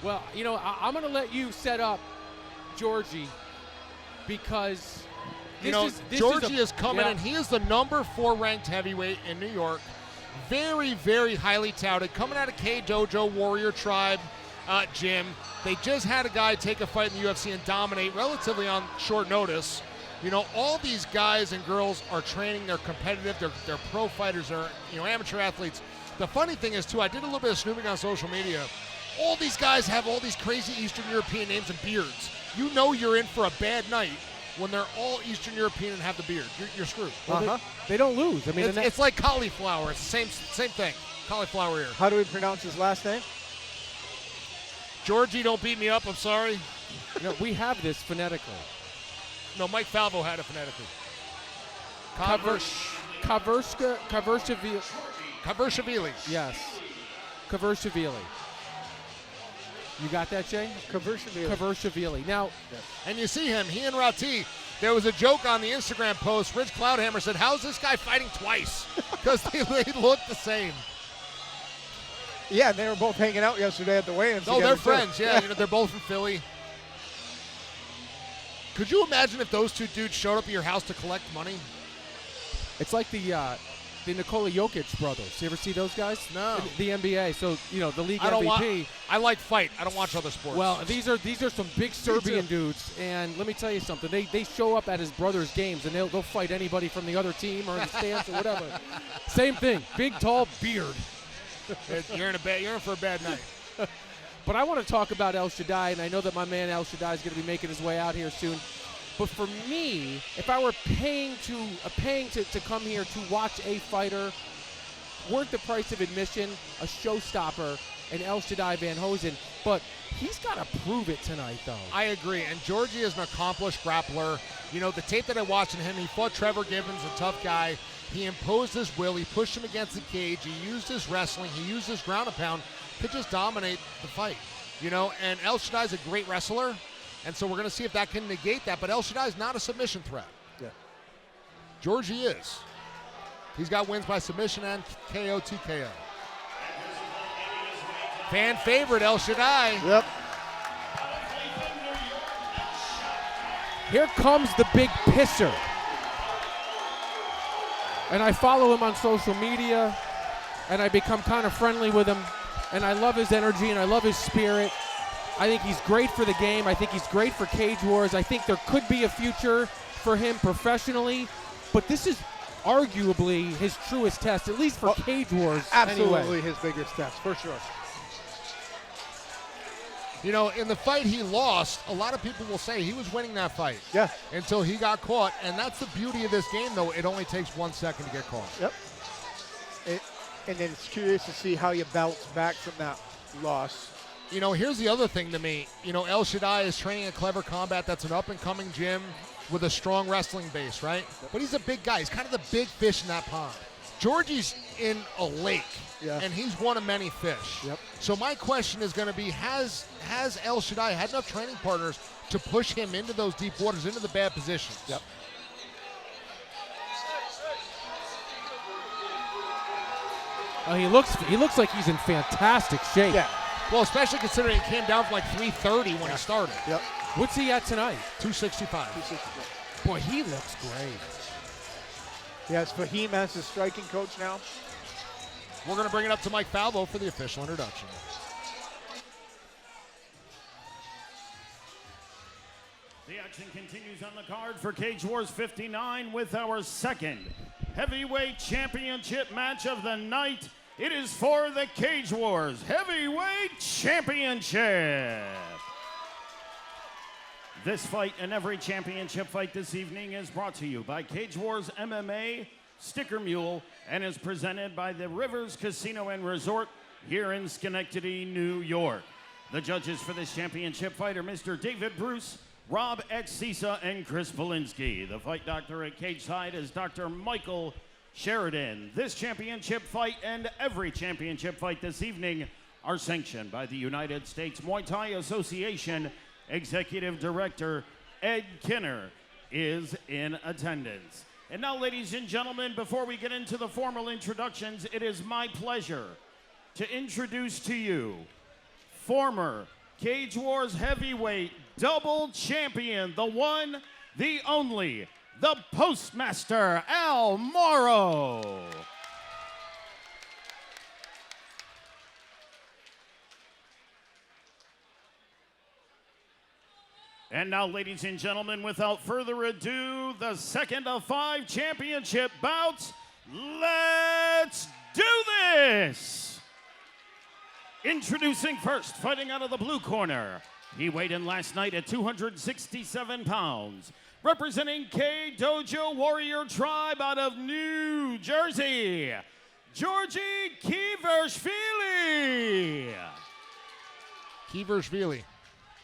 Well, I'm going to let you set up Giorgi because Giorgi is coming in. He is the number 4 ranked heavyweight in New York. Very, very highly touted. Coming out of K-Dojo Warrior Tribe gym. They just had a guy take a fight in the UFC and dominate relatively on short notice. All these guys and girls are training. They're competitive. They're pro fighters. They're amateur athletes. The funny thing is, too, I did a little bit of snooping on social media. All these guys have all these crazy Eastern European names and beards. You're in for a bad night when they're all Eastern European and have the beard. You're screwed. Well, they don't lose. I mean, it's like cauliflower. It's the same thing. Cauliflower ear. How do we pronounce his last name? Giorgi, don't beat me up. I'm sorry. We have this phonetically. No, Mike Falvo had it phonetically. Kvirchishvili. Yes. Kvirchishvili. You got that, Jay? Kvirchishvili. Now, and you see him, he and Rati. There was a joke on the Instagram post. Rich Cloudhammer said, how's this guy fighting twice? Because they look the same. Yeah, they were both hanging out yesterday at the weigh-ins. Oh, they're friends, yeah. They're both from Philly. Could you imagine if those two dudes showed up at your house to collect money? It's like the Nikola Jokic brothers. You ever see those guys? No. The NBA. So the league MVP. I like fight. I don't watch other sports. Well, these are some big Serbian dudes, and let me tell you something. They show up at his brother's games, and they'll fight anybody from the other team or in the stands or whatever. Same thing. Big, tall beard. You're in for a bad night. But I want to talk about Elshaddai, and I know that my man Elshaddai is going to be making his way out here soon. But for me, if I were paying to come here to watch a fighter worth the price of admission, a showstopper, and Elshaddai Vanhoesen, but he's got to prove it tonight, though. I agree, and Giorgi is an accomplished grappler. The tape that I watched in him, he fought Trevor Gibbons, a tough guy. He imposed his will. He pushed him against the cage. He used his wrestling. He used his ground and pound to just dominate the fight. And Elshaddai is a great wrestler. And so we're going to see if that can negate that. But Elshaddai is not a submission threat. Yeah. Giorgi is. He's got wins by submission and KO, TKO. Fan favorite, Elshaddai. Yep. Here comes the big pisser. And I follow him on social media, and I become kind of friendly with him. And I love his energy, and I love his spirit. I think he's great for the game. I think he's great for Cage Wars. I think there could be a future for him professionally. But this is arguably his truest test, at least for Cage Wars. Absolutely anyway. His biggest test, for sure. In the fight he lost, a lot of people will say he was winning that fight. Yeah. Until he got caught. And that's the beauty of this game, though. It only takes 1 second to get caught. Yep. And then it's curious to see how you bounce back from that loss. Here's the other thing to me. Elshaddai is training at Clever Combat. That's an up-and-coming gym with a strong wrestling base, right? But he's a big guy. He's kind of the big fish in that pond. Giorgi's in a lake, and he's one of many fish. Yep. So my question is going to be, has Elshaddai had enough training partners to push him into those deep waters, into the bad positions? Yep. He looks like he's in fantastic shape. Yeah. Well, especially considering he came down from like 330 when he started. Yep. What's he at tonight? 265. Boy, he looks great. He has Fahim as his striking coach now. We're going to bring it up to Mike Falvo for the official introduction. The action continues on the card for Cage Wars 59 with our second heavyweight championship match of the night. It is for the Cage Wars Heavyweight Championship. This fight and every championship fight this evening is brought to you by Cage Wars MMA, Sticker Mule, and is presented by the Rivers Casino and Resort here in Schenectady, New York. The judges for this championship fight are Mr. David Bruce, Rob Exisa, and Chris Polinsky. The fight doctor at cage side is Dr. Michael Sheridan. This championship fight and every championship fight this evening are sanctioned by the United States Muay Thai Association. Executive Director Ed Kinner is in attendance. And now, ladies and gentlemen, before we get into the formal introductions, it is my pleasure to introduce to you former Cage Wars heavyweight double champion, the one, the only, the Postmaster, Al Morrow. And now, ladies and gentlemen, without further ado, the second of 5 championship bouts. Let's do this! Introducing first, fighting out of the blue corner. He weighed in last night at 267 pounds. Representing K-Dojo Warrior Tribe out of New Jersey, Giorgi Kvirchishvili. Kvirchishvili.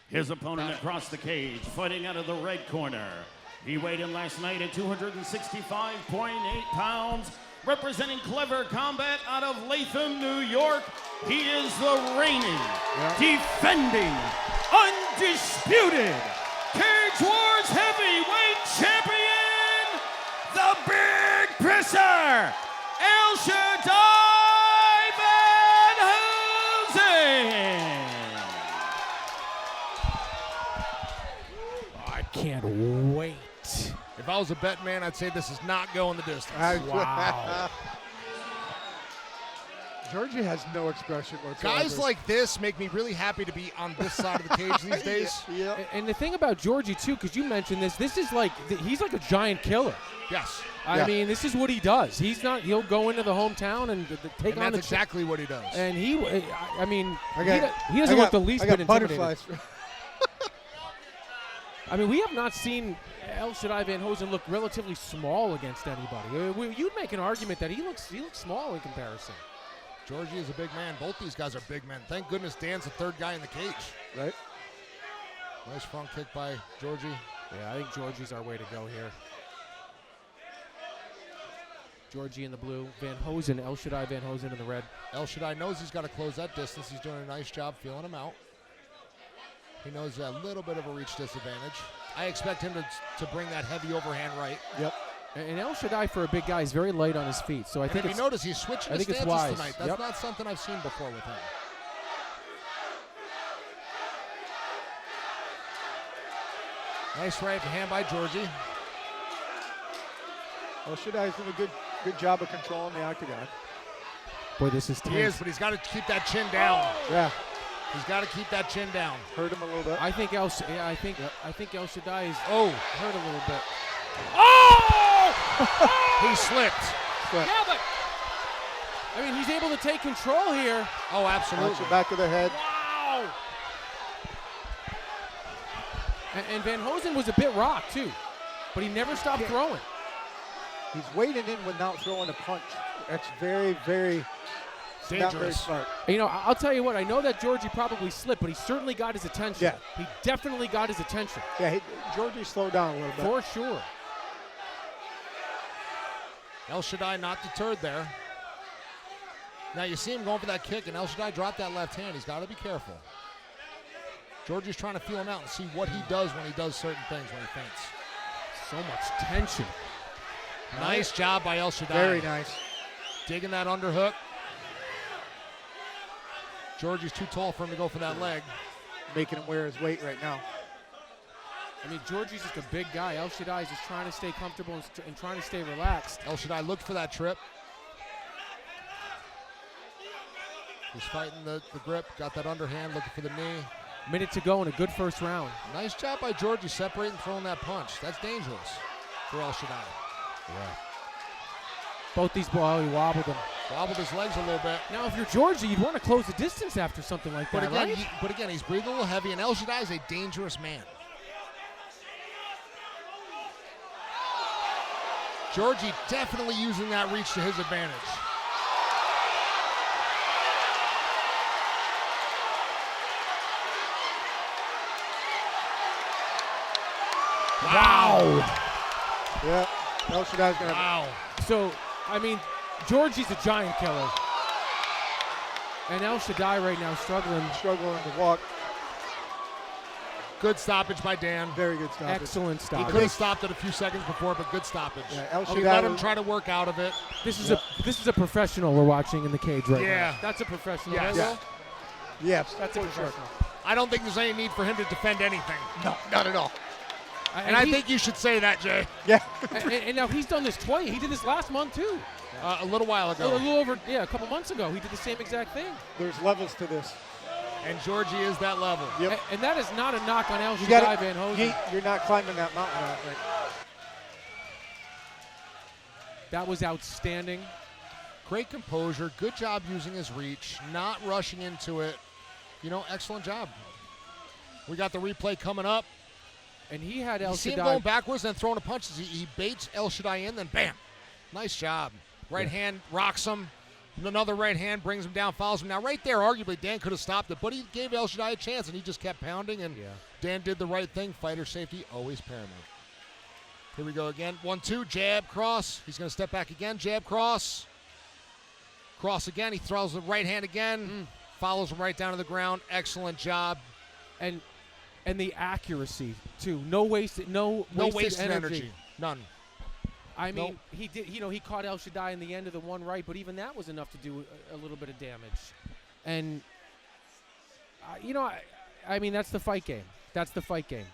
His opponent across the cage, fighting out of the red corner. He weighed in last night at 265.8 pounds. Representing Clever Combat out of Latham, New York, he is the reigning, defending, undisputed Cage Wars heavyweight champion, the Big Pisser, Elshaddai Vanhoesen. I can't wait. If I was a bet man, I'd say this is not going the distance. Wow. Giorgi has no expression whatsoever. Guys like this make me really happy to be on this side of the cage these days. Yeah. And the thing about Giorgi, too, because you mentioned this is like, he's like a giant killer. Yes. I mean, this is what he does. He'll go into the hometown and take And on that's exactly what he does. And he doesn't I look the least got bit intimidated. butterflies. I mean, we have not seen Elshaddai Vanhoesen look relatively small against anybody. You'd make an argument that he looks small in comparison. Giorgi is a big man. Both these guys are big men. Thank goodness Dan's the third guy in the cage. Right. Nice front kick by Giorgi. Yeah, I think Giorgi's our way to go here. Giorgi in the blue, Vanhoesen, Elshaddai Vanhoesen in the red. Elshaddai knows he's got to close that distance. He's doing a nice job feeling him out. He knows a little bit of a reach disadvantage. I expect him to bring that heavy overhand right. Yep. And Elshaddai, for a big guy, is very light on his feet. So I think if you notice, he's switching his stances wise. tonight. That's not something I've seen before with him. Nice right hand by Giorgi. Elshaddai's doing a good job of controlling the octagon. Boy, this is tense. He is, but he's got to keep that chin down. Yeah. He's got to keep that chin down. Hurt him a little bit. I think Elshaddai is hurt a little bit. Oh! He slipped. Yeah, but I mean, he's able to take control here. Oh, absolutely. Watch the back of the head. Wow! And Vanhoesen was a bit rocked too, but he never stopped throwing. He's wading in without throwing a punch. That's very, very not very dangerous. smart. You know, I'll tell you what. I know that Giorgi probably slipped, but he certainly got his attention. Yeah. He definitely got his attention. Yeah, Giorgi slowed down a little bit. For sure. Elshaddai not deterred there. Now you see him going for that kick, and Elshaddai dropped that left hand. He's got to be careful. Giorgi's trying to feel him out and see what he does when he does certain things when he feints. So much tension. Nice job by Elshaddai. Very nice. Digging that underhook. Giorgi's too tall for him to go for that leg. Making him wear his weight right now. I mean, Giorgi's just a big guy. Elshaddai is just trying to stay comfortable and trying to stay relaxed. Elshaddai looked for that trip. He's fighting the grip, got that underhand, looking for the knee. Minute to go in a good first round. Nice job by Giorgi separating and throwing that punch. That's dangerous for Elshaddai. Yeah. Both these balls, he wobbled them. Wobbled his legs a little bit. Now, if you're Giorgi, you'd want to close the distance after something like that, right? But again, he's breathing a little heavy, and Elshaddai is a dangerous man. Giorgi definitely using that reach to his advantage. Wow. Yeah. Elshaddai's going to. Wow. So, I mean, Giorgi's a giant killer. And Elshaddai right now struggling. Struggling to walk. Good stoppage by Dan. Very good stoppage. Excellent He stop. could have stopped it a few seconds before, but good stoppage. Yeah, He let him try to work out of it. This is a professional we're watching in the cage right now. Yeah. That's a professional. Yes. right, Will? Yes. That's a for sure. professional. I don't think there's any need for him to defend anything. No, not at all. And I think you should say that, Jay. Yeah. and now he's done this twice. He did this last month too. A little while ago. A little over, a couple months ago. He did the same exact thing. There's levels to this. And Giorgi is that level. Yep. And that is not a knock on Elshaddai Vanhoesen. You're not climbing that mountain. Right? That was outstanding. Great composure. Good job using his reach. Not rushing into it. Excellent job. We got the replay coming up. And he had You see him Elshaddai going backwards and throwing the punches. He baits Elshaddai in, then bam. Nice job. Right hand rocks him. Another right hand brings him down, follows him. Now, right there, arguably, Dan could have stopped it, but he gave Elshaddai a chance, and he just kept pounding, and Dan did the right thing. Fighter safety, always paramount. Here we go again. 1-2, jab, cross. He's going to step back again, jab, cross. Cross again. He throws the right hand again. Follows him right down to the ground. Excellent job. and the accuracy, too. No wasted energy. None. I mean, he did. He caught Elshaddai in the end of the one right, but even that was enough to do a little bit of damage. And I mean, that's the fight game. That's the fight game.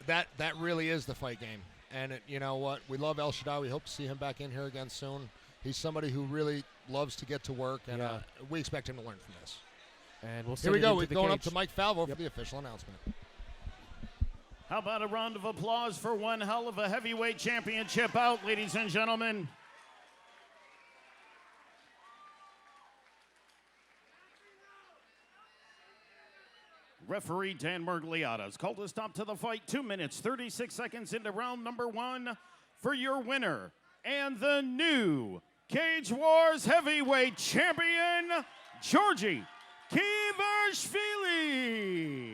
That really is the fight game. And you know what? We love Elshaddai. We hope to see him back in here again soon. He's somebody who really loves to get to work, and we expect him to learn from this. And we'll here we go. We're going cage. up to Mike Falvo for the official announcement. How about a round of applause for one hell of a heavyweight championship bout, ladies and gentlemen. Referee Dan Mergliata has called a stop to the fight. 2 minutes, 36 seconds into round number 1 for your winner and the new Cage Wars heavyweight champion, Giorgi Kvirchishvili.